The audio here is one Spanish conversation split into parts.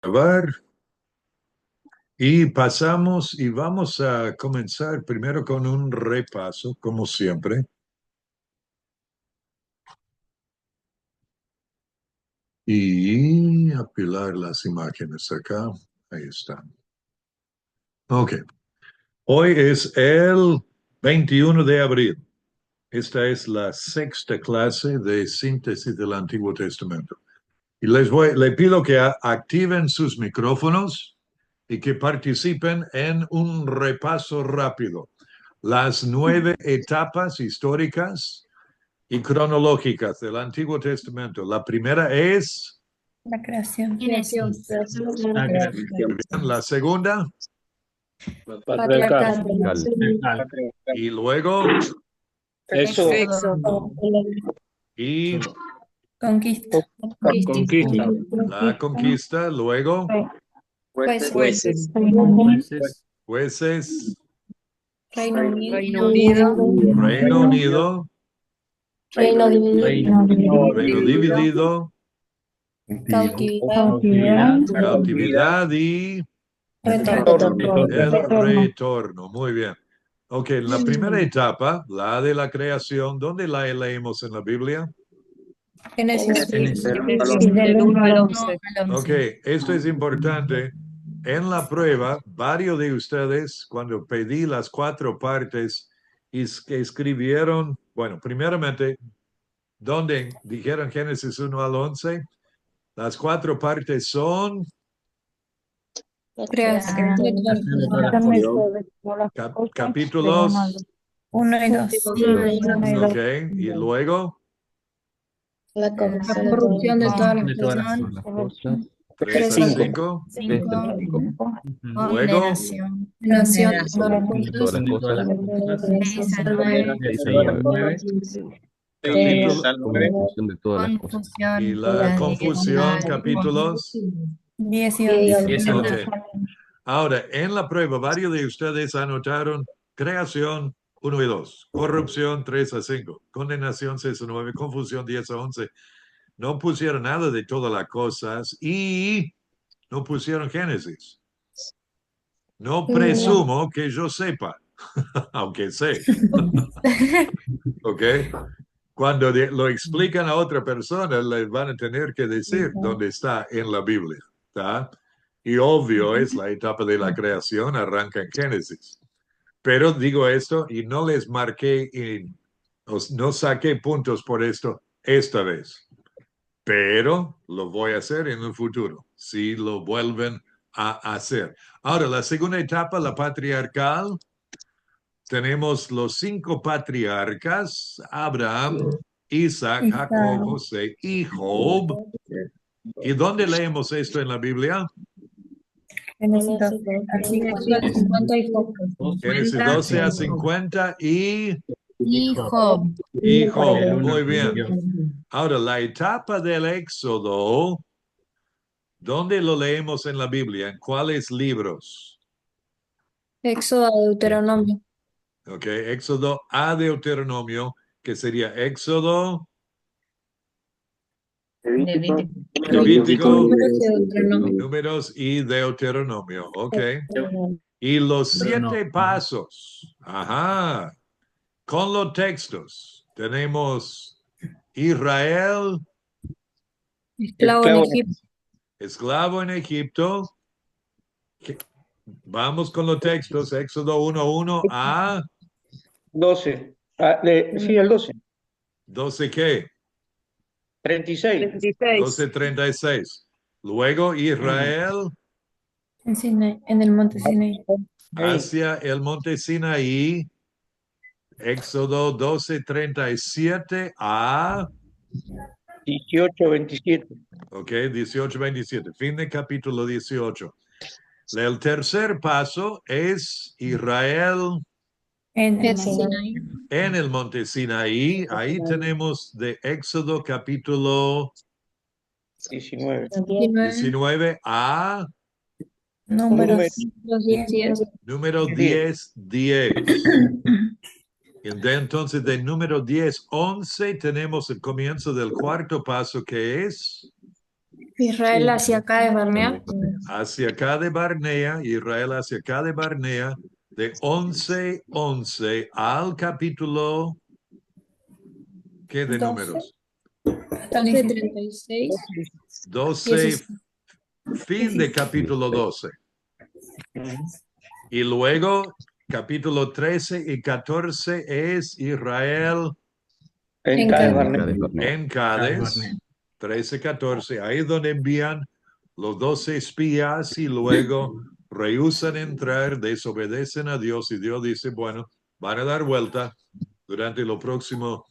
Grabar y pasamos y vamos a comenzar primero con un repaso, como siempre. Y apilar las imágenes acá. Ahí están. Ok. Hoy es el 21 de abril. Esta es la sexta clase de síntesis del Antiguo Testamento. Y le pido que activen sus micrófonos y que participen en un repaso rápido. Las 9 etapas históricas y cronológicas del Antiguo Testamento. La primera es La creación. Génesis. La creación. la segunda Patriarcal. y luego Éxodo. y Conquista. Conquista. la conquista, luego Jueces. jueces, Reino Unido. Reino Unido, Reino dividido. Reino dividido, Cautividad. cautividad y Retorno. el retorno. Muy bien. Ok, la primera etapa, la de la creación, ¿dónde la leemos en la Biblia? Génesis. Del 1 al 11. Ok, esto es importante. En la prueba, varios de ustedes, cuando pedí las 4 partes, que escribieron, bueno, primeramente, donde dijeron Génesis 1 al 11, las 4 partes son Creación. capítulos, 1 y 2. ok, y luego La La corrupción de todas las cosas. 3 a 5, 5. luego Nación. De todas las cosas. 6 al 9. capítulo Confusión de todas las cosas. y la confusión, capítulos. 10 y 11. Ok. Ahora, en la prueba, varios de ustedes anotaron creación 1 y 2, corrupción 3 a 5, condenación 6 a 9, confusión 10 a 11. No pusieron nada de todas las cosas y no pusieron Génesis. No presumo que yo sepa, aunque sé. ¿Ok? Cuando lo explican a otra persona, les van a tener que decir dónde está en la Biblia. ¿Está? Y obvio es la etapa de la creación, arranca en Génesis. Pero digo esto y no les marqué, no saqué puntos por esto esta vez. Pero lo voy a hacer en el futuro, si lo vuelven a hacer. Ahora, la segunda etapa, la patriarcal, tenemos los 5 patriarcas, Abraham, Isaac, Jacob, José y Job. ¿Y dónde leemos esto en la Biblia? Génesis 12. Así Génesis 12 a 50 y Hijo. Job. Muy bien. Ahora, la etapa del Éxodo, ¿dónde lo leemos en la Biblia? ¿En cuáles libros? Éxodo a Deuteronomio. Ok, Éxodo a Deuteronomio, que sería Éxodo, Levítico, Números y Deuteronomio. Ok. Y los 7 pasos. Ajá. Con los textos. Tenemos Israel, Esclavo en Egipto. esclavo en Egipto. Vamos con los textos. Éxodo 1:1 a 12. Sí, el 12. 12 ¿qué? 36. 12:36. Luego Israel En Sinaí, en el monte Sinaí. hacia el monte Sinaí. Éxodo 12:37 a 18-27. ok, 18-27. Fin de capítulo 18. El tercer paso es Israel En el Sinaí. en el monte Sinaí. Ahí tenemos de Éxodo capítulo 19. 19 a Números 10. número 10. Y entonces de número 10, 11 tenemos el comienzo del cuarto paso que es Israel hacia acá de Barnea. Hacia acá de Barnea, Israel hacia acá de Barnea, de 11:11 al capítulo, ¿qué de 12. números? Hasta el 36. 12, fin de capítulo 12. Y luego, capítulo 13 y 14 es Israel En En Cades Cades. Barnea. en Cádiz, 13, 14, ahí es donde envían los 12 espías y luego rehúsan entrar, desobedecen a Dios y Dios dice, bueno, van a dar vuelta durante lo próximo.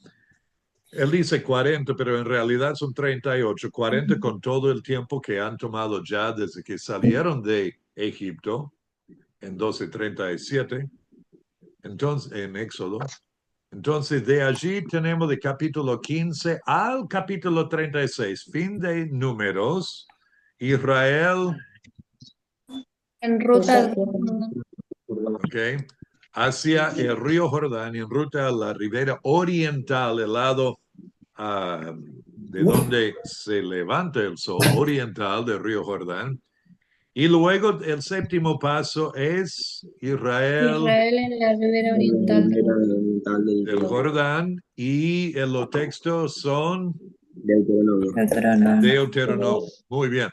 Él dice 40, pero en realidad son 38, 40 con todo el tiempo que han tomado ya desde que salieron de Egipto en 12:37, entonces en Éxodo. Entonces, de allí tenemos de capítulo 15 al capítulo 36, fin de números, Israel, En ruta. ¿ok? Hacia el río Jordán, en ruta a la ribera oriental, el lado de donde se levanta el sol, oriental del río Jordán. Y luego el séptimo paso es Israel Israel en la ribera oriental. del Jordán y los textos son Deuteronomio. Deuteronomio. Muy bien.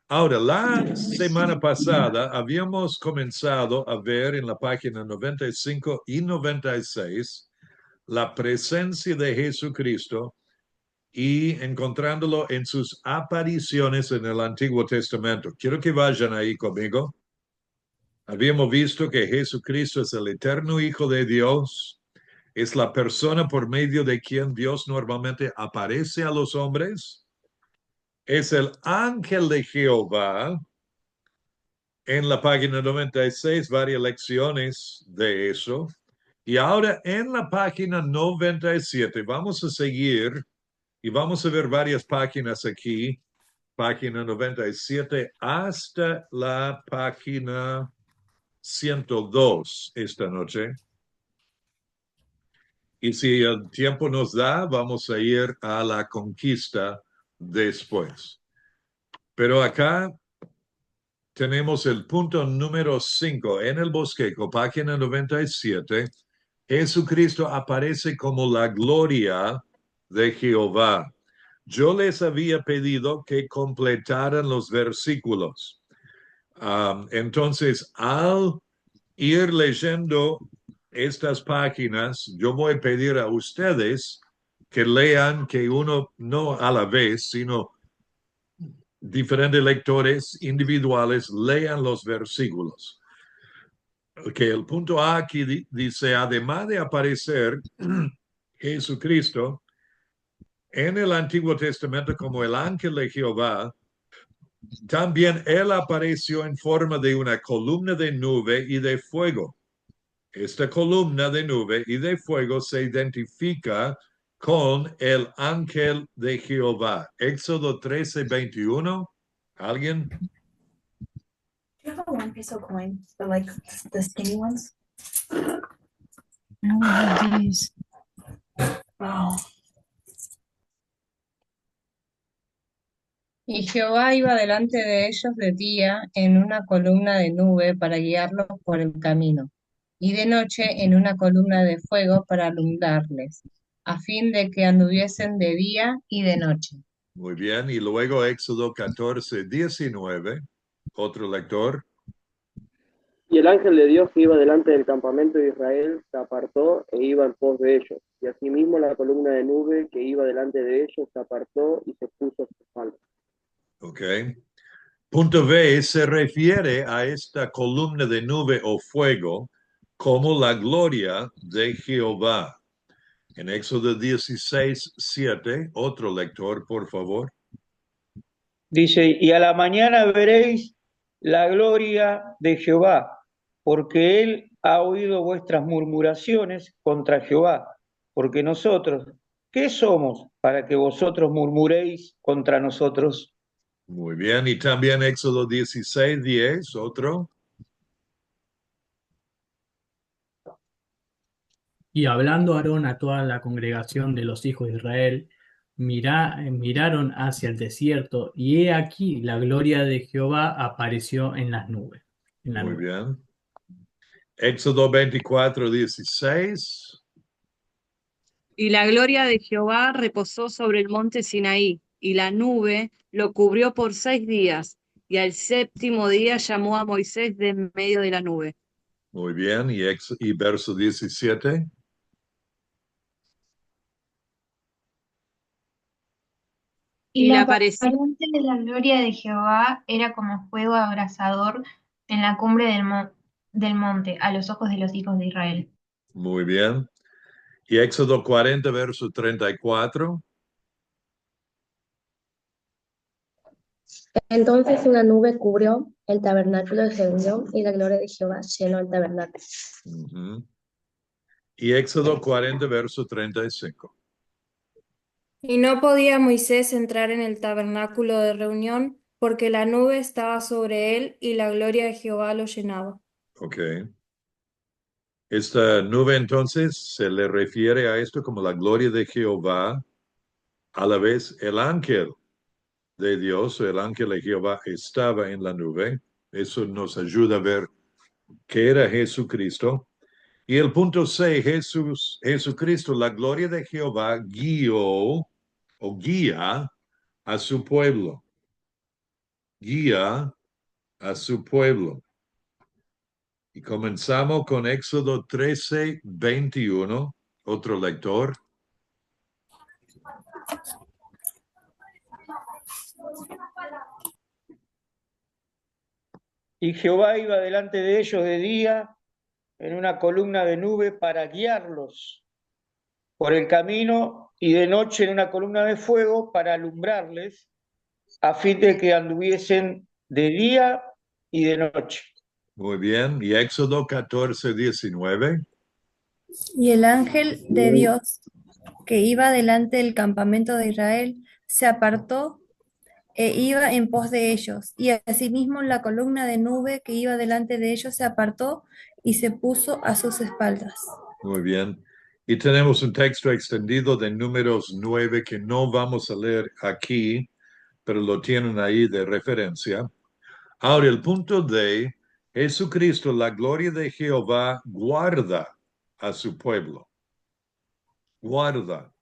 Ahora, la semana pasada habíamos comenzado a ver en la página 95 y 96 la presencia de Jesucristo y encontrándolo en sus apariciones en el Antiguo Testamento. Quiero que vayan ahí conmigo. Habíamos visto que Jesucristo es el eterno Hijo de Dios, es la persona por medio de quien Dios normalmente aparece a los hombres, es el ángel de Jehová. En la página 96, varias lecciones de eso. Y ahora en la página 97 vamos a seguir y vamos a ver varias páginas aquí, página 97 hasta la página 102 esta noche. Y si el tiempo nos da, vamos a ir a la conquista después. Pero acá tenemos el punto número 5 en el bosquejo, página 97. Jesucristo aparece como la gloria de Jehová. Yo les había pedido que completaran los versículos. Entonces, al ir leyendo estas páginas, yo voy a pedir a ustedes que lean, que uno no a la vez, sino diferentes lectores individuales lean los versículos. Que el punto A aquí dice, además de aparecer Jesucristo en el Antiguo Testamento como el ángel de Jehová, también él apareció en forma de una columna de nube y de fuego. Esta columna de nube y de fuego se identifica con el ángel de Jehová. Éxodo 13:21. ¿Alguien? Do you have a 1 peso coin, but like the skinny ones? No, we have these. Oh. Y Jehová iba delante de ellos de día en una columna de nube para guiarlos por el camino, y de noche en una columna de fuego para alumbrarles, a fin de que anduviesen de día y de noche. Muy bien. Y luego Éxodo 14:19. Otro lector. Y el ángel de Dios que iba delante del campamento de Israel se apartó e iba en pos de ellos. Y asimismo la columna de nube que iba delante de ellos se apartó y se puso a su espalda. Ok. Punto B se refiere a esta columna de nube o fuego como la gloria de Jehová. En Éxodo 16:7, otro lector, por favor. Dice, y a la mañana veréis la gloria de Jehová, porque él ha oído vuestras murmuraciones contra Jehová, porque nosotros, ¿qué somos para que vosotros murmuréis contra nosotros? Muy bien. Y también Éxodo 16:10, otro. Y hablando Aarón a toda la congregación de los hijos de Israel, miraron hacia el desierto, y he aquí la gloria de Jehová apareció en las nubes. En la Muy nube. bien. Éxodo 24, 16. Y la gloria de Jehová reposó sobre el monte Sinaí, y la nube lo cubrió por 6 días, y al séptimo día llamó a Moisés de en medio de la nube. Muy bien. Y verso 17. Y le apareció apariencia de la gloria de Jehová era como fuego abrasador en la cumbre del monte, a los ojos de los hijos de Israel. Muy bien. Y Éxodo 40, verso 34. Entonces una nube cubrió el tabernáculo de reunión y la gloria de Jehová llenó el tabernáculo. Ujú. Y Éxodo 40, verso 35. Y no podía Moisés entrar en el tabernáculo de reunión, porque la nube estaba sobre él y la gloria de Jehová lo llenaba. Ok. Esta nube entonces se le refiere a esto como la gloria de Jehová, a la vez el ángel de Dios, el ángel de Jehová estaba en la nube. Eso nos ayuda a ver que era Jesucristo. Y el punto C, Jesucristo, la gloria de Jehová guió o guía a su pueblo. Guía a su pueblo. Y comenzamos con Éxodo 13, 21. Otro lector. Y Jehová iba delante de ellos de día en una columna de nube para guiarlos por el camino, y de noche en una columna de fuego para alumbrarles, a fin de que anduviesen de día y de noche. Muy bien. Y Éxodo 14, 19. Y el ángel de Dios, que iba delante del campamento de Israel, se apartó e iba en pos de ellos. Y asimismo la columna de nube que iba delante de ellos se apartó y se puso a sus espaldas. Muy bien. Y tenemos un texto extendido de Números 9 que no vamos a leer aquí, pero lo tienen ahí de referencia. Ahora, el punto de Jesucristo, la gloria de Jehová, guarda a su pueblo. Guarda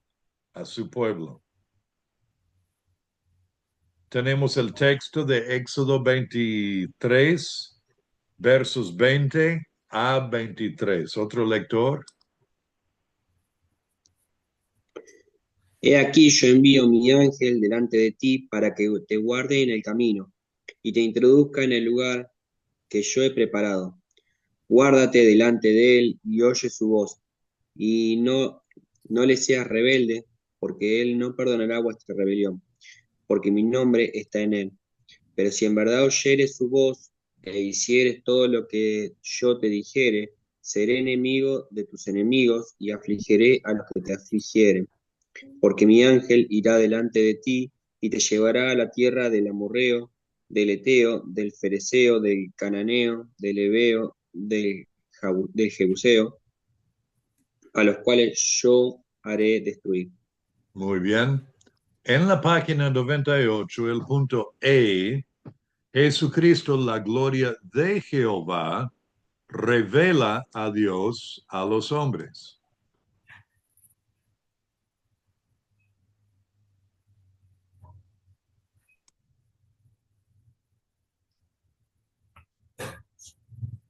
a su pueblo. Tenemos el texto de Éxodo 23, versos 20 a 23. ¿Otro lector? He aquí yo envío mi ángel delante de ti para que te guarde en el camino y te introduzca en el lugar que yo he preparado. Guárdate delante de él y oye su voz, y no le seas rebelde, porque él no perdonará vuestra rebelión, porque mi nombre está en él. Pero si en verdad oyeres su voz e hicieres todo lo que yo te dijere, seré enemigo de tus enemigos y afligiré a los que te afligieren. Porque mi ángel irá delante de ti y te llevará a la tierra del amorreo, del eteo, del fereceo, del cananeo, del heveo, del jebuseo, a los cuales yo haré destruir. Muy bien. En la página 98, el punto E, Jesucristo, la gloria de Jehová, revela a Dios a los hombres.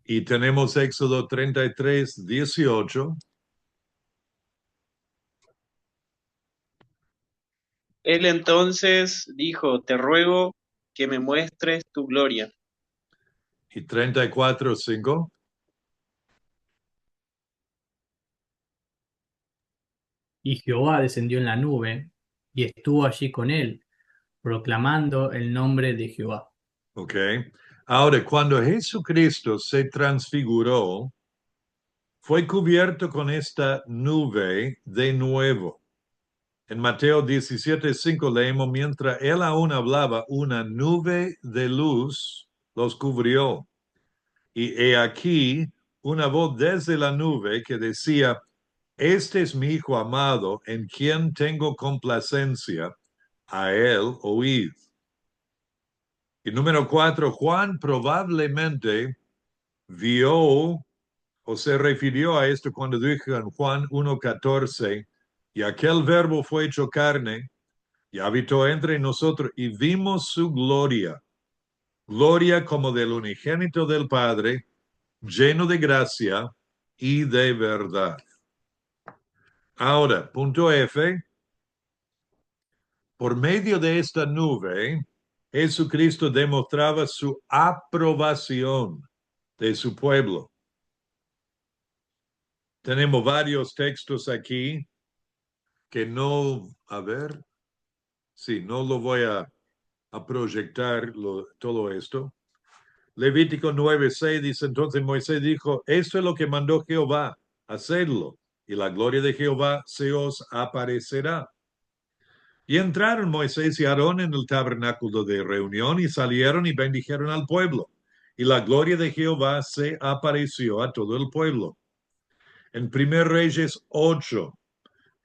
Y tenemos Éxodo 33, 18. Él entonces dijo, te ruego que me muestres tu gloria. Y 34, 5. Y Jehová descendió en la nube y estuvo allí con él, proclamando el nombre de Jehová. Ok. Ahora, cuando Jesucristo se transfiguró, fue cubierto con esta nube de nuevo. En Mateo 17, 5 leemos, mientras él aún hablaba, una nube de luz los cubrió. Y he aquí una voz desde la nube que decía, este es mi Hijo amado, en quien tengo complacencia, a él oíd. Y número 4, Juan probablemente vio o se refirió a esto cuando dijo en Juan 1:14, y aquel verbo fue hecho carne y habitó entre nosotros y vimos su gloria, gloria como del unigénito del Padre, lleno de gracia y de verdad. Ahora, punto F, por medio de esta nube, Jesucristo demostraba su aprobación de su pueblo. Tenemos varios textos aquí que no, no lo voy a proyectar todo esto. Levítico 9:6 dice, entonces Moisés dijo, esto es lo que mandó Jehová, hacedlo, y la gloria de Jehová se os aparecerá. Y entraron Moisés y Aarón en el tabernáculo de reunión y salieron y bendijeron al pueblo. Y la gloria de Jehová se apareció a todo el pueblo. En 1 Reyes 8,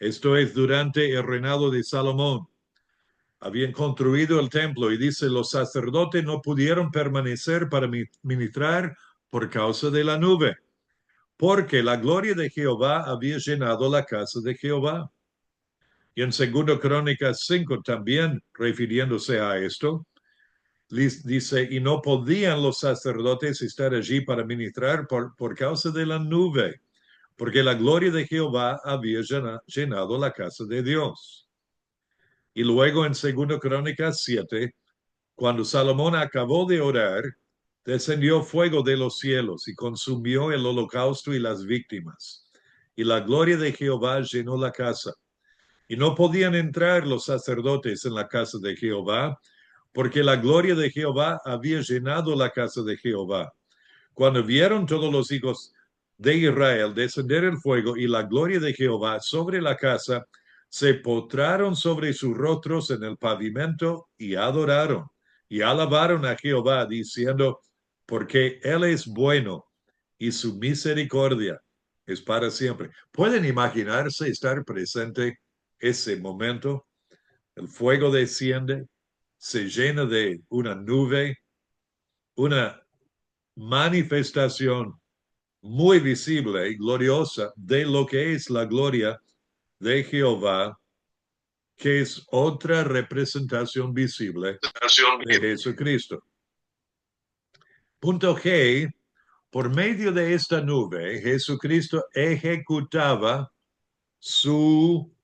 esto es durante el reinado de Salomón, habían construido el templo y dice, los sacerdotes no pudieron permanecer para ministrar por causa de la nube, porque la gloria de Jehová había llenado la casa de Jehová. Y en 2 Crónicas 5 también, refiriéndose a esto, dice, y no podían los sacerdotes estar allí para ministrar por causa de la nube, porque la gloria de Jehová había llenado la casa de Dios. Y luego en 2 Crónicas 7, cuando Salomón acabó de orar, descendió fuego de los cielos y consumió el holocausto y las víctimas. Y la gloria de Jehová llenó la casa. Y no podían entrar los sacerdotes en la casa de Jehová, porque la gloria de Jehová había llenado la casa de Jehová. Cuando vieron todos los hijos de Israel descender el fuego y la gloria de Jehová sobre la casa, se postraron sobre sus rostros en el pavimento y adoraron y alabaron a Jehová diciendo, porque Él es bueno y su misericordia es para siempre. ¿Pueden imaginarse estar presente ese momento? El fuego desciende, se llena de una nube, una manifestación muy visible y gloriosa de lo que es la gloria de Jehová, que es otra representación visible de Jesucristo. Punto G, por medio de esta nube, Jesucristo ejecutaba su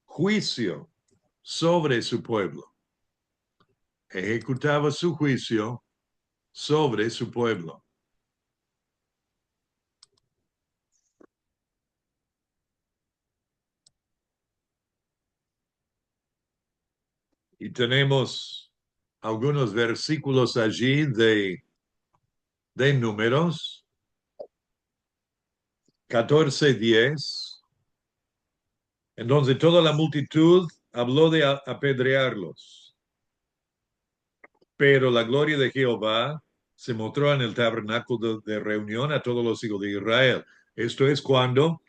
juicio sobre su pueblo. Ejecutaba su juicio sobre su pueblo. Y tenemos algunos versículos allí de Números 14:10, en donde toda la multitud habló de apedrearlos. Pero la gloria de Jehová se mostró en el tabernáculo de reunión a todos los hijos de Israel. Esto es cuando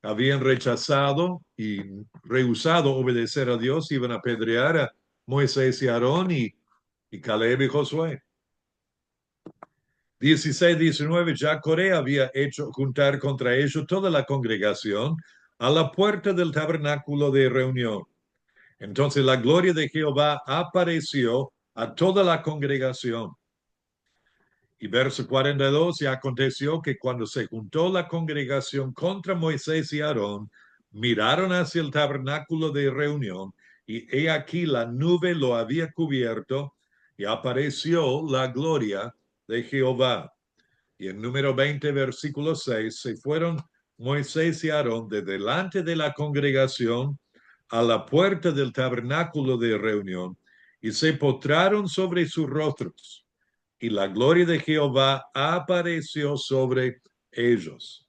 habían rechazado y rehusado obedecer a Dios, iban a apedrear a Moisés y Aarón y Caleb y Josué. 16-19, ya Coré había hecho juntar contra ellos toda la congregación a la puerta del tabernáculo de reunión. Entonces la gloria de Jehová apareció a toda la congregación. Y verso 42, y aconteció que cuando se juntó la congregación contra Moisés y Aarón, miraron hacia el tabernáculo de reunión, y he aquí la nube lo había cubierto, y apareció la gloria de Jehová. Y en número 20, versículo 6, se fueron Moisés y Aarón de delante de la congregación a la puerta del tabernáculo de reunión, y se postraron sobre sus rostros. Y la gloria de Jehová apareció sobre ellos.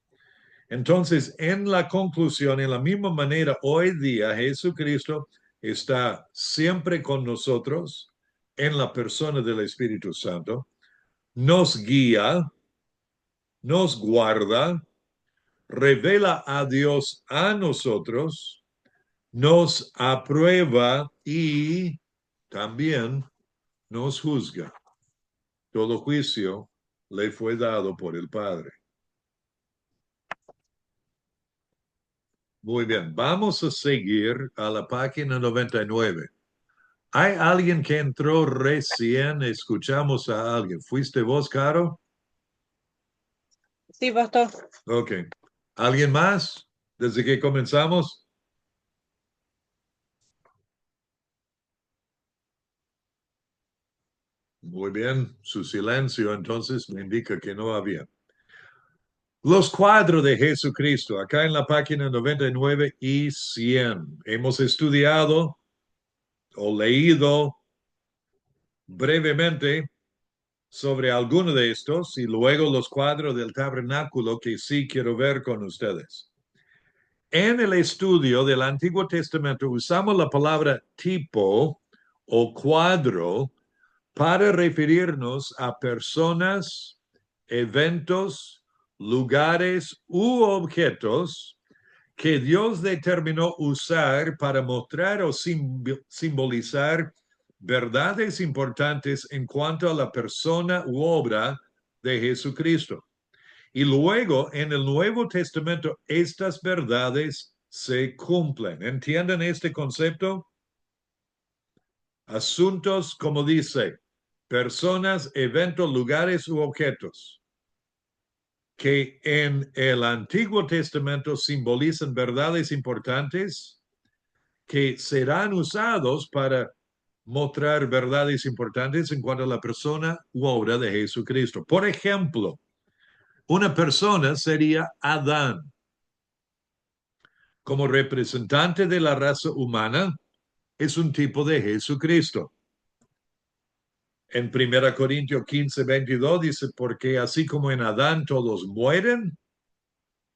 Entonces, en la conclusión, en la misma manera, hoy día Jesucristo está siempre con nosotros en la persona del Espíritu Santo, nos guía, nos guarda, revela a Dios a nosotros, nos aprueba y también nos juzga. Todo juicio le fue dado por el Padre. Muy bien, vamos a seguir a la página 99. ¿Hay alguien que entró recién? Escuchamos a alguien. ¿Fuiste vos, Caro? Sí, pastor. Ok. ¿Alguien más? ¿Desde que comenzamos? Muy bien, su silencio entonces me indica que no había. Los cuadros de Jesucristo, acá en la página 99 y 100. Hemos estudiado o leído brevemente sobre alguno de estos y luego los cuadros del tabernáculo que sí quiero ver con ustedes. En el estudio del Antiguo Testamento usamos la palabra tipo o cuadro para referirnos a personas, eventos, lugares u objetos que Dios determinó usar para mostrar o simbolizar verdades importantes en cuanto a la persona u obra de Jesucristo. Y luego en el Nuevo Testamento estas verdades se cumplen. ¿Entienden este concepto? Asuntos, como dice, personas, eventos, lugares u objetos que en el Antiguo Testamento simbolizan verdades importantes que serán usados para mostrar verdades importantes en cuanto a la persona u obra de Jesucristo. Por ejemplo, una persona sería Adán. Como representante de la raza humana, es un tipo de Jesucristo. En 1 Corintios 15, 22 dice, porque así como en Adán todos mueren,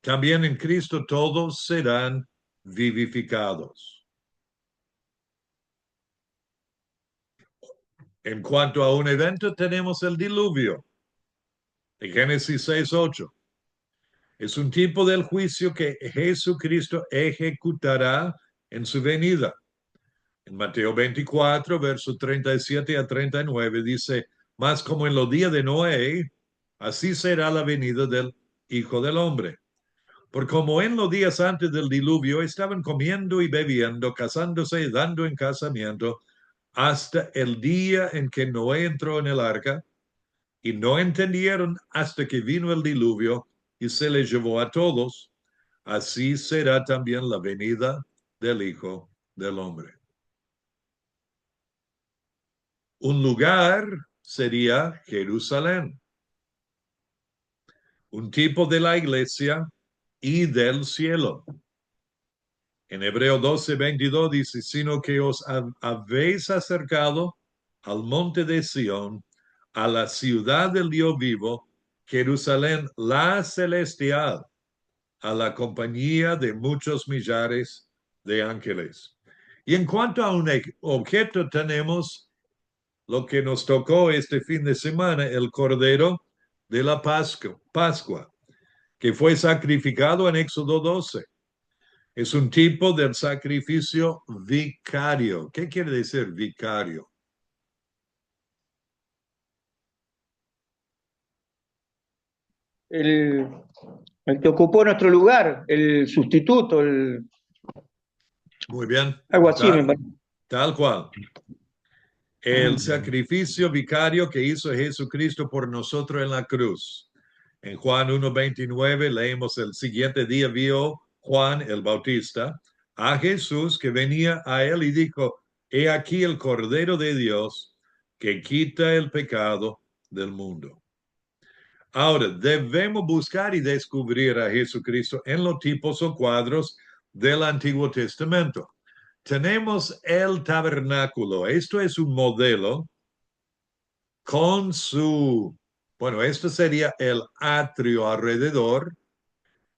también en Cristo todos serán vivificados. En cuanto a un evento, tenemos el diluvio, de Génesis 6, 8. Es un tipo del juicio que Jesucristo ejecutará en su venida. En Mateo 24, versos 37 a 39, dice, mas como en los días de Noé, así será la venida del Hijo del Hombre. Por como en los días antes del diluvio estaban comiendo y bebiendo, casándose y dando en casamiento, hasta el día en que Noé entró en el arca, y no entendieron hasta que vino el diluvio y se les llevó a todos, así será también la venida del Hijo del Hombre. Un lugar sería Jerusalén, un tipo de la iglesia y del cielo. En Hebreo 12, 22 dice, sino que os habéis acercado al monte de Sión, a la ciudad del Dios vivo, Jerusalén la celestial, a la compañía de muchos millares de ángeles. Y en cuanto a un objeto, tenemos lo que nos tocó este fin de semana, el Cordero de la Pascua, que fue sacrificado en Éxodo 12. Es un tipo del sacrificio vicario. ¿Qué quiere decir vicario? El que ocupó nuestro lugar, el sustituto, Muy bien. algo así me parece. Tal cual. El sacrificio vicario que hizo Jesucristo por nosotros en la cruz. En Juan 1:29 leemos, el siguiente día vio Juan el Bautista a Jesús que venía a él y dijo, he aquí el Cordero de Dios que quita el pecado del mundo. Ahora, debemos buscar y descubrir a Jesucristo en los tipos o cuadros del Antiguo Testamento. Tenemos el tabernáculo. Esto es un modelo con su, bueno, esto sería el atrio alrededor,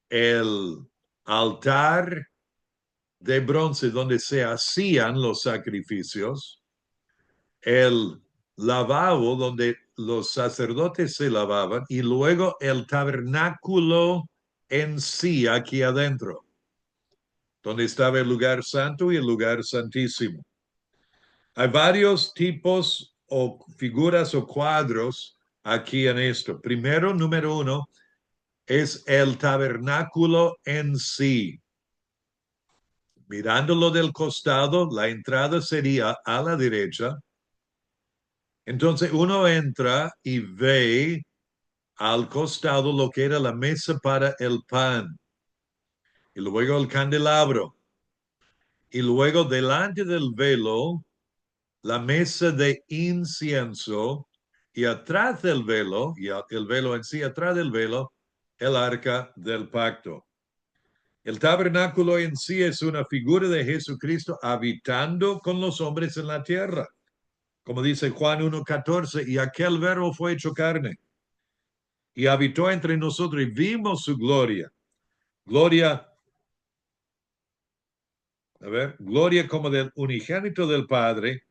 el altar de bronce donde se hacían los sacrificios, el lavabo donde los sacerdotes se lavaban y luego el tabernáculo en sí aquí adentro, donde estaba el lugar santo y el lugar santísimo. Hay varios tipos o figuras o cuadros aquí en esto. Primero, número uno, es el tabernáculo en sí. Mirándolo del costado, la entrada sería a la derecha. Entonces uno entra y ve al costado lo que era la mesa para el pan, y luego el candelabro, y luego delante del velo, la mesa de incienso, y atrás del velo, y el velo en sí, atrás del velo, el arca del pacto. El tabernáculo en sí es una figura de Jesucristo habitando con los hombres en la tierra. Como dice Juan 1:14, y aquel verbo fue hecho carne y habitó entre nosotros y vimos su gloria. Gloria, gloria como del unigénito del Padre,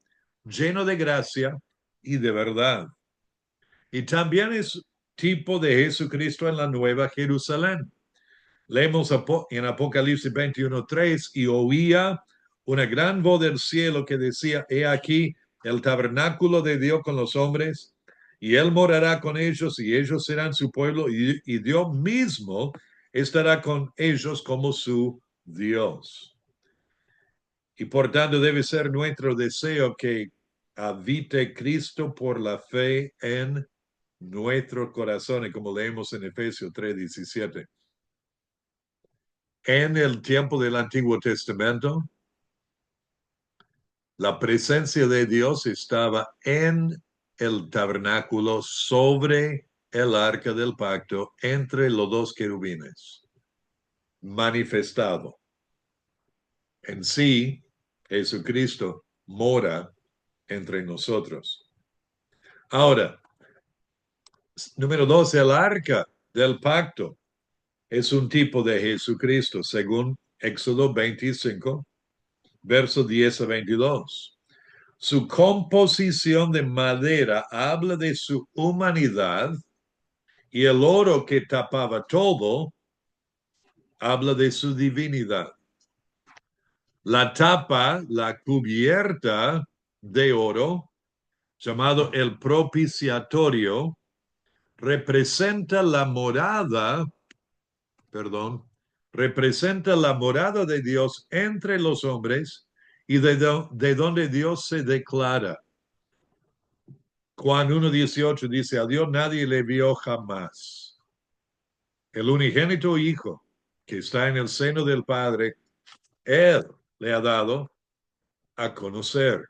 lleno de gracia y de verdad. Y también es tipo de Jesucristo en la Nueva Jerusalén. Leemos en Apocalipsis 21:3, y oía una gran voz del cielo que decía, he aquí el tabernáculo de Dios con los hombres, y él morará con ellos, y ellos serán su pueblo, y Dios mismo estará con ellos como su Dios. Y por tanto debe ser nuestro deseo que habite Cristo por la fe en nuestros corazones, como leemos en Efesios 3:17. En el tiempo del Antiguo Testamento, la presencia de Dios estaba en el tabernáculo sobre el arca del pacto entre los dos querubines, manifestado. En sí, Jesucristo mora entre nosotros. Ahora, número 2, el arca del pacto es un tipo de Jesucristo, según Éxodo 25, versos 10 a 22. Su composición de madera habla de su humanidad, y el oro que tapaba todo habla de su divinidad. La tapa, la cubierta de oro, llamado el propiciatorio, representa la morada de Dios entre los hombres, y de donde Dios se declara. Juan 1:18 dice, a Dios nadie le vio jamás. El unigénito Hijo que está en el seno del Padre, Él le ha dado a conocer.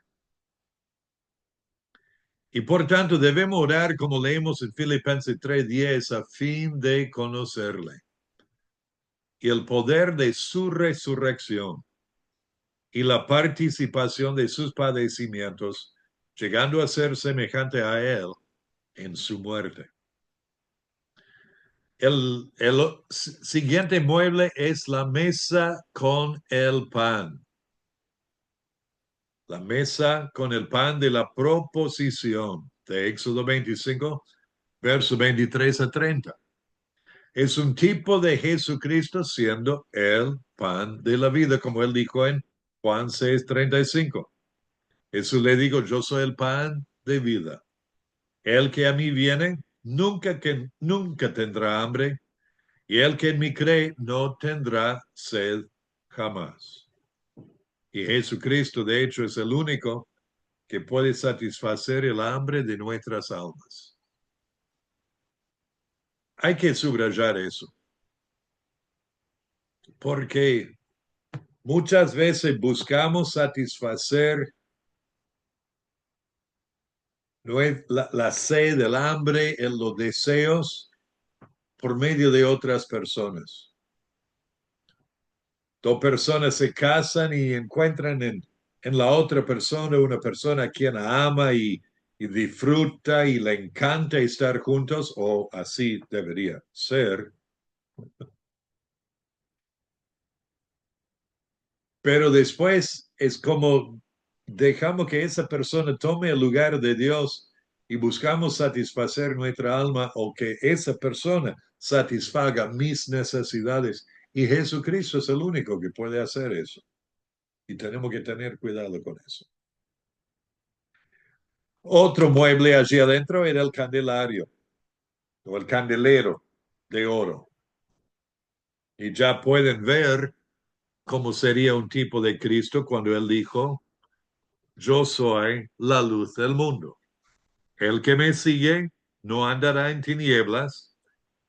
Y por tanto debemos orar, como leemos en Filipenses 3:10, a fin de conocerle y el poder de su resurrección y la participación de sus padecimientos, llegando a ser semejante a Él en su muerte. El siguiente mueble es la mesa con el pan. La mesa con el pan de la proposición de Éxodo 25, versos 23 a 30. Es un tipo de Jesucristo siendo el pan de la vida, como él dijo en Juan 6:35. Jesús le dijo, yo soy el pan de vida. El que a mí viene, nunca tendrá hambre, y el que en mí cree no tendrá sed jamás. Y Jesucristo, de hecho, es el único que puede satisfacer el hambre de nuestras almas. Hay que subrayar eso, porque muchas veces buscamos satisfacer la sed, el hambre, los deseos por medio de otras personas. Dos personas se casan y encuentran en la otra persona una persona a quien ama y disfruta y le encanta estar juntos, o así debería ser. Pero después es como dejamos que esa persona tome el lugar de Dios y buscamos satisfacer nuestra alma o que esa persona satisfaga mis necesidades. Y Jesucristo es el único que puede hacer eso. Y tenemos que tener cuidado con eso. Otro mueble allí adentro era el candelario o el candelero de oro. Y ya pueden ver cómo sería un tipo de Cristo cuando él dijo, yo soy la luz del mundo. El que me sigue no andará en tinieblas,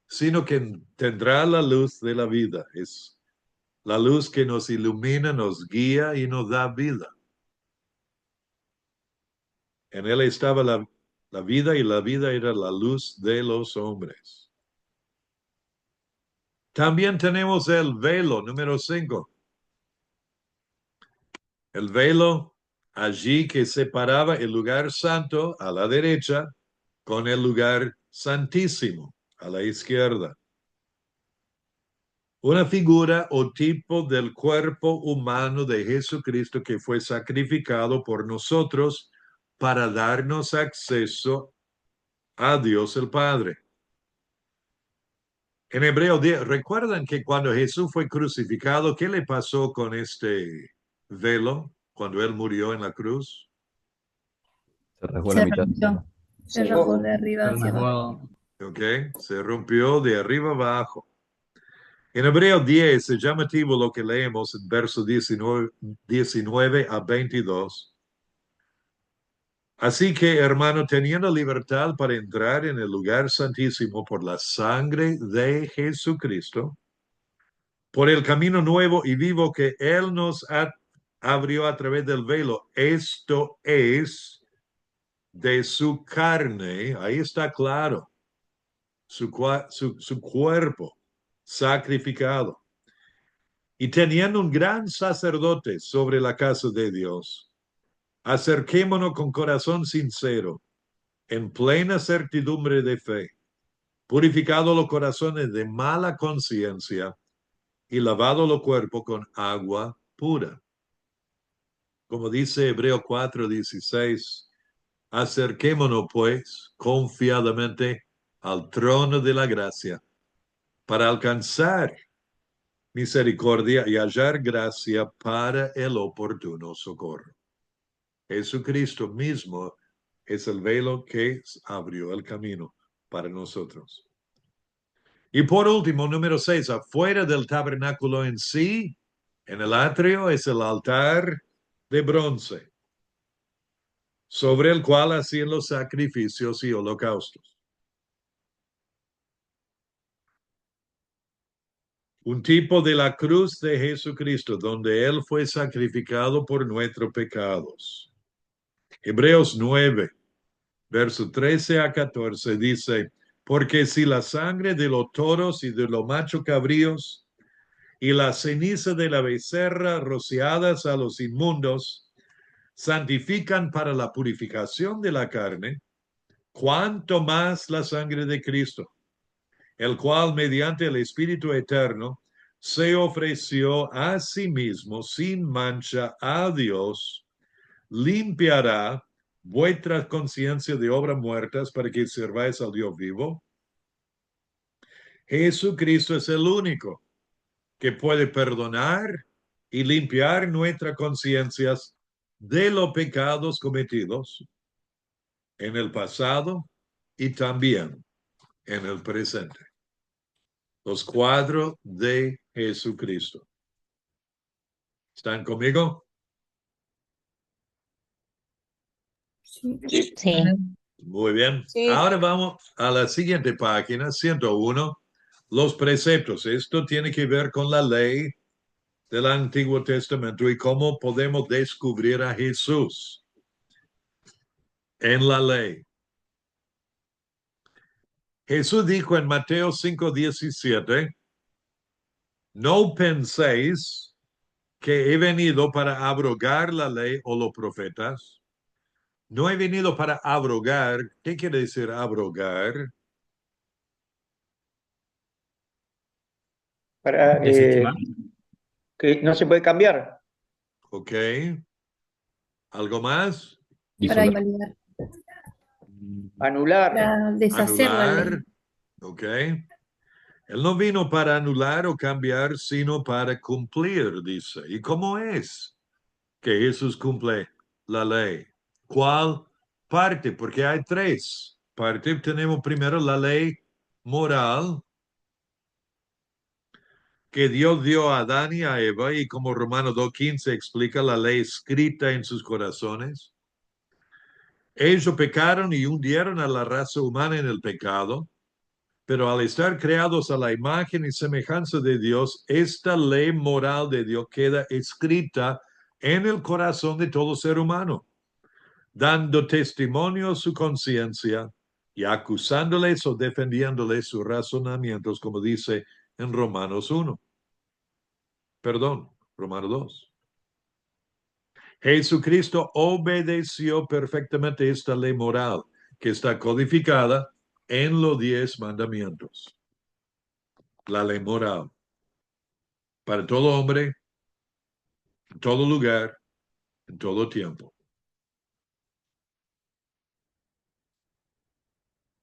sino que tendrá la luz de la vida. Es la luz que nos ilumina, nos guía y nos da vida. En él estaba la vida y la vida era la luz de los hombres. También tenemos el velo, número 5. El velo allí que separaba el lugar santo a la derecha con el lugar santísimo a la izquierda. Una figura o tipo del cuerpo humano de Jesucristo que fue sacrificado por nosotros para darnos acceso a Dios el Padre. En Hebreo 10, ¿recuerdan que cuando Jesús fue crucificado, qué le pasó con este velo cuando él murió en la cruz? Se rasgó la mitad. Se rajó de arriba hacia abajo. Ok, se rompió de arriba abajo. En Hebreo 10 es llamativo lo que leemos en versos 19 a 22. Así que, hermano, teniendo libertad para entrar en el lugar santísimo por la sangre de Jesucristo, por el camino nuevo y vivo que Él nos abrió a través del velo, esto es de su carne, ahí está claro, su cuerpo sacrificado. Y teniendo un gran sacerdote sobre la casa de Dios, acerquémonos con corazón sincero, en plena certidumbre de fe, purificado los corazones de mala conciencia y lavado los cuerpos con agua pura. Como dice Hebreo 4:16, acerquémonos pues confiadamente al trono de la gracia para alcanzar misericordia y hallar gracia para el oportuno socorro. Jesucristo mismo es el velo que abrió el camino para nosotros. Y por último, número 6, afuera del tabernáculo en sí, en el atrio, es el altar de bronce, sobre el cual hacían los sacrificios y holocaustos. Un tipo de la cruz de Jesucristo, donde Él fue sacrificado por nuestros pecados. Hebreos 9, verso 13 a 14 dice, porque si la sangre de los toros y de los machos cabríos y la ceniza de la becerra rociadas a los inmundos santifican para la purificación de la carne, cuánto más la sangre de Cristo, el cual mediante el Espíritu Eterno se ofreció a sí mismo sin mancha a Dios, limpiará vuestra conciencia de obras muertas para que sirváis al Dios vivo. Jesucristo es el único que puede perdonar y limpiar nuestras conciencias de los pecados cometidos en el pasado y también en el presente. Los cuadros de Jesucristo. ¿Están conmigo? Sí. Sí. Muy bien. Sí. Ahora vamos a la siguiente página, 101. Los preceptos. Esto tiene que ver con la ley del Antiguo Testamento y cómo podemos descubrir a Jesús en la ley. Jesús dijo en Mateo 5:17, no penséis que he venido para abrogar la ley o los profetas. No he venido para abrogar. ¿Qué quiere decir abrogar? Para, Desestimar. que no se puede cambiar. Ok. ¿Algo más? Para Disolar. invalidar. Anular. Para deshacer la ley. Anular, ¿ok? Él no vino para anular o cambiar, sino para cumplir, dice. ¿Y cómo es que Jesús cumple la ley? ¿Cuál parte? Porque hay tres partes. Tenemos primero la ley moral que Dios dio a Adán y a Eva, y como Romanos 2:15 explica, la ley escrita en sus corazones. Ellos pecaron y hundieron a la raza humana en el pecado, pero al estar creados a la imagen y semejanza de Dios, esta ley moral de Dios queda escrita en el corazón de todo ser humano, dando testimonio a su conciencia y acusándoles o defendiéndoles sus razonamientos, como dice en Romanos 1. Perdón, Romanos 2. Jesucristo obedeció perfectamente esta ley moral que está codificada en los 10 mandamientos. La ley moral. Para todo hombre, en todo lugar, en todo tiempo.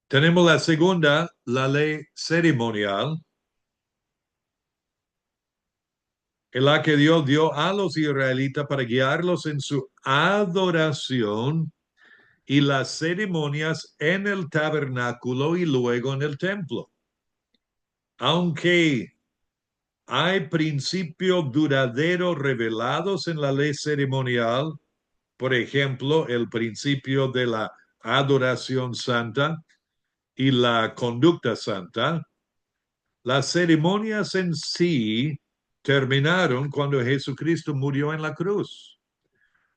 Tenemos la segunda, la ley ceremonial, en la que Dios dio a los israelitas para guiarlos en su adoración y las ceremonias en el tabernáculo y luego en el templo. Aunque hay principios duraderos revelados en la ley ceremonial, por ejemplo, el principio de la adoración santa y la conducta santa, las ceremonias en sí terminaron cuando Jesucristo murió en la cruz,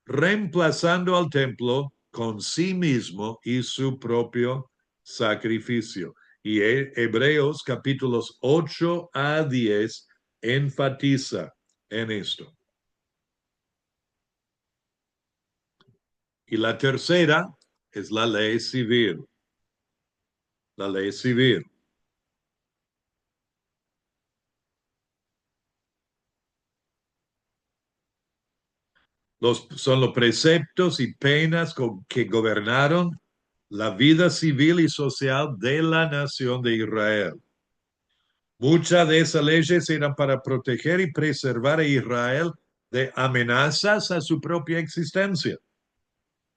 reemplazando al templo con sí mismo y su propio sacrificio. Y Hebreos capítulos 8 a 10 enfatiza en esto. Y la tercera es la ley civil. La ley civil. Son los preceptos y penas que gobernaron la vida civil y social de la nación de Israel. Muchas de esas leyes eran para proteger y preservar a Israel de amenazas a su propia existencia,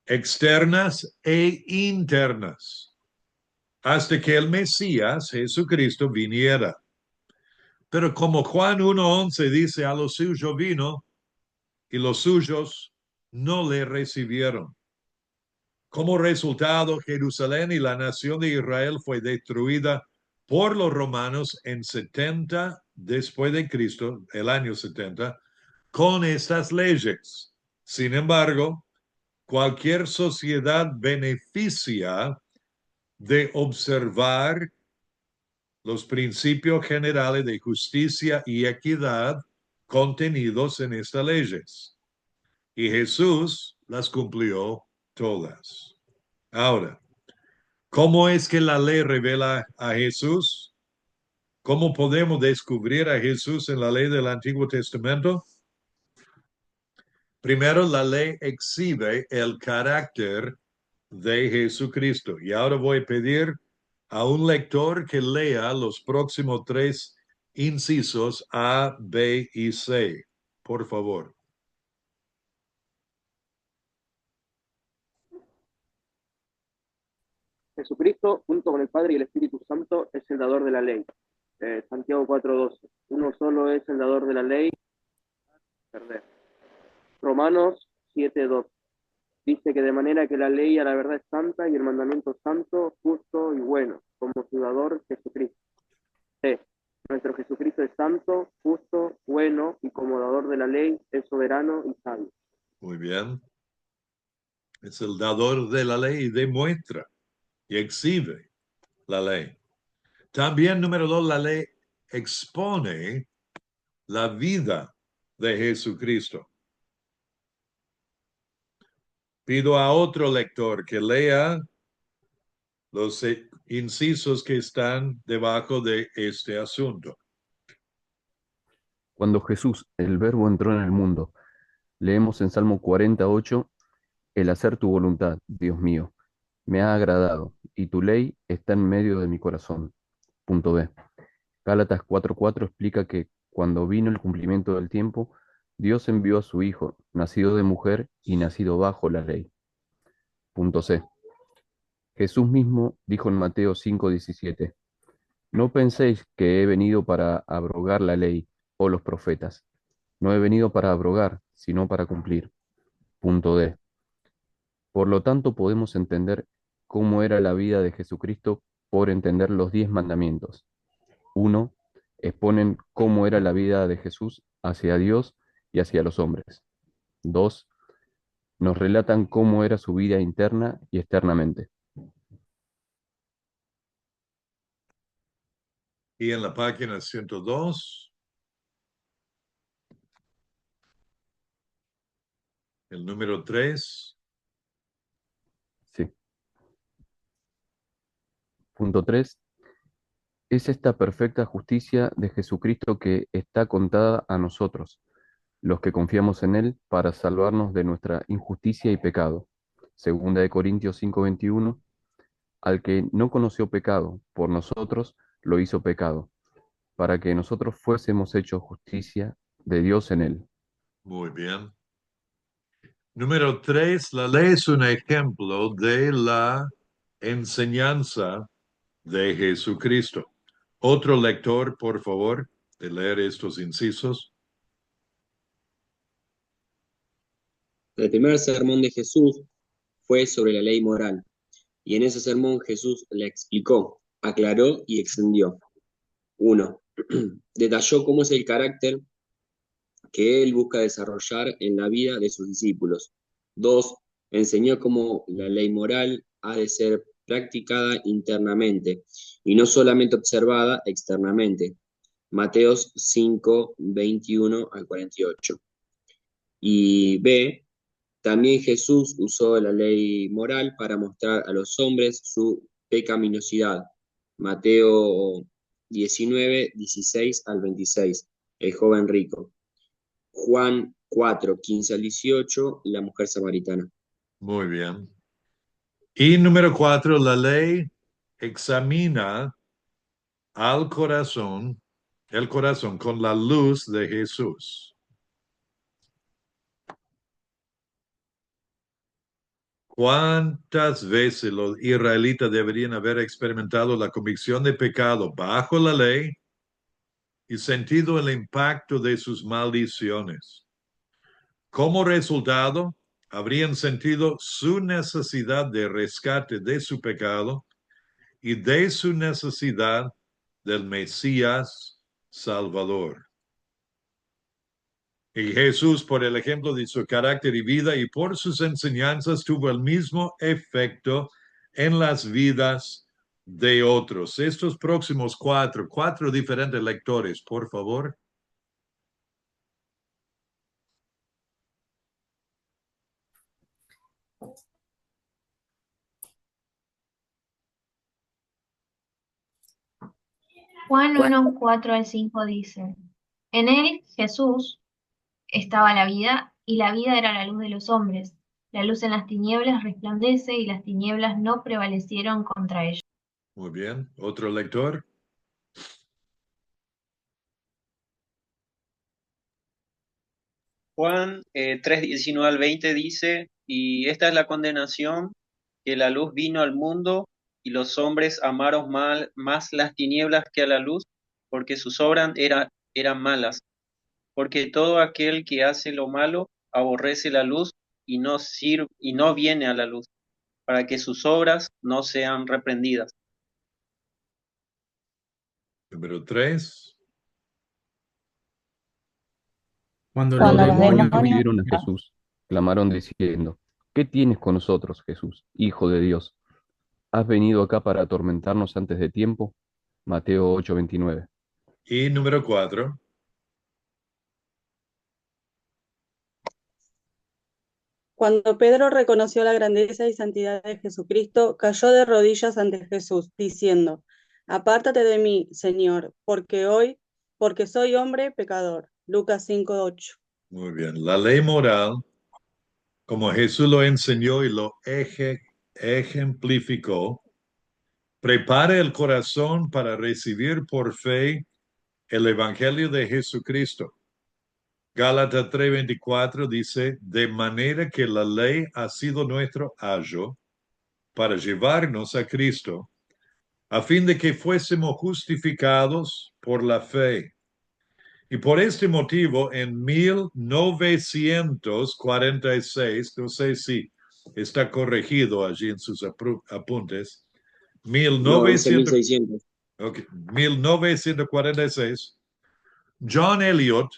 externas e internas, hasta que el Mesías, Jesucristo, viniera. Pero como Juan 1:11 dice, a los suyos vino y los suyos no le recibieron. Como resultado, Jerusalén y la nación de Israel fue destruida por los romanos en 70 después de Cristo, el año 70, con estas leyes. Sin embargo, cualquier sociedad beneficia de observar los principios generales de justicia y equidad contenidos en estas leyes. Y Jesús las cumplió todas. Ahora, ¿cómo es que la ley revela a Jesús? ¿Cómo podemos descubrir a Jesús en la ley del Antiguo Testamento? Primero, la ley exhibe el carácter de Jesucristo. Y ahora voy a pedir a un lector que lea los próximos 3 incisos A, B y C. Por favor. Jesucristo, junto con el Padre y el Espíritu Santo, es el dador de la ley. Santiago 4:12. Uno solo es el dador de la ley. Perder. Romanos 7:2. Dice que de manera que la ley a la verdad es santa y el mandamiento es santo, justo y bueno, como su dador Jesucristo. C. Nuestro Jesucristo es santo, justo, bueno y como dador de la ley es soberano y sabio. Muy bien. Es el dador de la ley y demuestra y exhibe la ley. También, número 2, la ley expone la vida de Jesucristo. Pido a otro lector que lea los incisos que están debajo de este asunto. Cuando Jesús, el Verbo, entró en el mundo, leemos en Salmo 48, el hacer tu voluntad, Dios mío. Me ha agradado, y tu ley está en medio de mi corazón. Punto B. Gálatas 4:4 explica que cuando vino el cumplimiento del tiempo, Dios envió a su Hijo, nacido de mujer y nacido bajo la ley. Punto C. Jesús mismo dijo en Mateo 5:17, no penséis que he venido para abrogar la ley o los profetas. No he venido para abrogar, sino para cumplir. Punto D. Por lo tanto, podemos entender cómo era la vida de Jesucristo por entender los 10 mandamientos. 1. Exponen cómo era la vida de Jesús hacia Dios y hacia los hombres. 2. Nos relatan cómo era su vida interna y externamente. Y en la página 102, el número 3. Sí. Punto 3. Es esta perfecta justicia de Jesucristo que está contada a nosotros, los que confiamos en Él, para salvarnos de nuestra injusticia y pecado. Segunda de Corintios 5:21, al que no conoció pecado, por nosotros lo hizo pecado, para que nosotros fuésemos hechos justicia de Dios en Él. Muy bien. Número 3, la ley es un ejemplo de la enseñanza de Jesucristo. Otro lector, por favor, de leer estos incisos. El primer sermón de Jesús fue sobre la ley moral, y en ese sermón Jesús la explicó, aclaró y extendió. 1. Detalló cómo es el carácter que él busca desarrollar en la vida de sus discípulos. 2. Enseñó cómo la ley moral ha de ser practicada internamente y no solamente observada externamente. Mateos 5, 21 al 48. Y B. También Jesús usó la ley moral para mostrar a los hombres su pecaminosidad. Mateo 19, 16 al 26. El joven rico. Juan 4, 15 al 18, la mujer samaritana. Muy bien. Y número 4, la ley examina al corazón, el corazón con la luz de Jesús. ¿Cuántas veces los israelitas deberían haber experimentado la convicción de pecado bajo la ley y sentido el impacto de sus maldiciones? Como resultado, habrían sentido su necesidad de rescate de su pecado y de su necesidad del Mesías Salvador. Y Jesús, por el ejemplo de su carácter y vida y por sus enseñanzas, tuvo el mismo efecto en las vidas de otros. Estos próximos cuatro diferentes lectores, por favor. Juan 1, 4 al 5 dice, en él, Jesús, estaba la vida, y la vida era la luz de los hombres. La luz en las tinieblas resplandece, y las tinieblas no prevalecieron contra ella. Muy bien. ¿Otro lector? Juan 3, 19 al 20 dice, y esta es la condenación, que la luz vino al mundo, y los hombres amaron más las tinieblas que a la luz, porque sus obras eran malas. Porque todo aquel que hace lo malo aborrece la luz y no viene a la luz, para que sus obras no sean reprendidas. Número 3. Cuando Cuando los los demonios demonios vieron a Jesús, clamaron diciendo, ¿qué tienes con nosotros, Jesús, Hijo de Dios? ¿Has venido acá para atormentarnos antes de tiempo? Mateo 8:29. Y número 4. Cuando Pedro reconoció la grandeza y santidad de Jesucristo, cayó de rodillas ante Jesús, diciendo, apártate de mí, Señor, porque soy hombre pecador. Lucas 5:8. Muy bien. La ley moral, como Jesús lo enseñó y lo ejemplificó, prepare el corazón para recibir por fe el Evangelio de Jesucristo. Gálatas 3:24 dice, de manera que la ley ha sido nuestro ayo para llevarnos a Cristo, a fin de que fuésemos justificados por la fe. Y por este motivo, en 1946, no sé si está corregido allí en sus apuntes, No, dice 1600. 1946, John Eliot,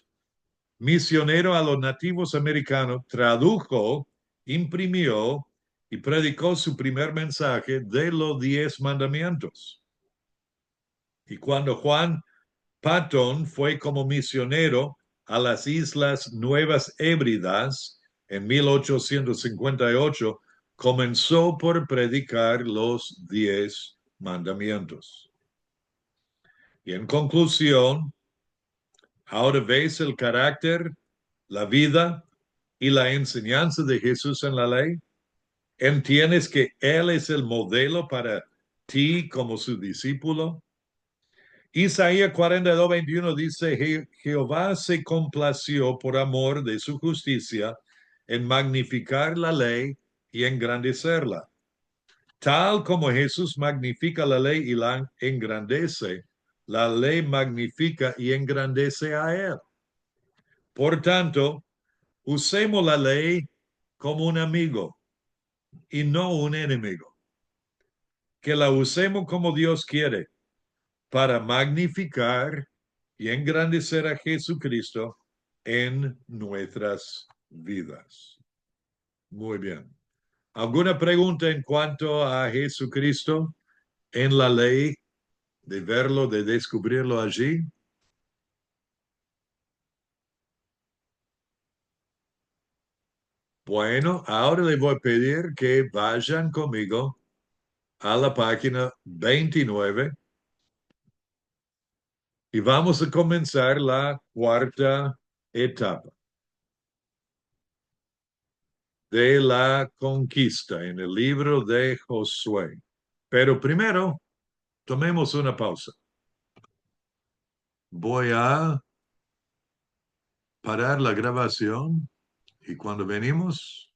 misionero a los nativos americanos, tradujo, imprimió y predicó su primer mensaje de los 10 mandamientos. Y cuando Juan Patton fue como misionero a las Islas Nuevas Hébridas en 1858, comenzó por predicar los 10 mandamientos. Y en conclusión, ahora ves el carácter, la vida y la enseñanza de Jesús en la ley. ¿Entiendes que Él es el modelo para ti como su discípulo? Isaías 42:21 dice, Jehová se complació por amor de su justicia en magnificar la ley y engrandecerla. Tal como Jesús magnifica la ley y la engrandece, la ley magnifica y engrandece a Él. Por tanto, usemos la ley como un amigo y no un enemigo. Que la usemos como Dios quiere, para magnificar y engrandecer a Jesucristo en nuestras vidas. Muy bien. ¿Alguna pregunta en cuanto a Jesucristo en la ley, de verlo, de descubrirlo allí? Bueno, ahora le voy a pedir que vayan conmigo a la página 29 y vamos a comenzar la cuarta etapa de la conquista en el libro de Josué. Pero primero, tomemos una pausa. Voy a parar la grabación y cuando venimos,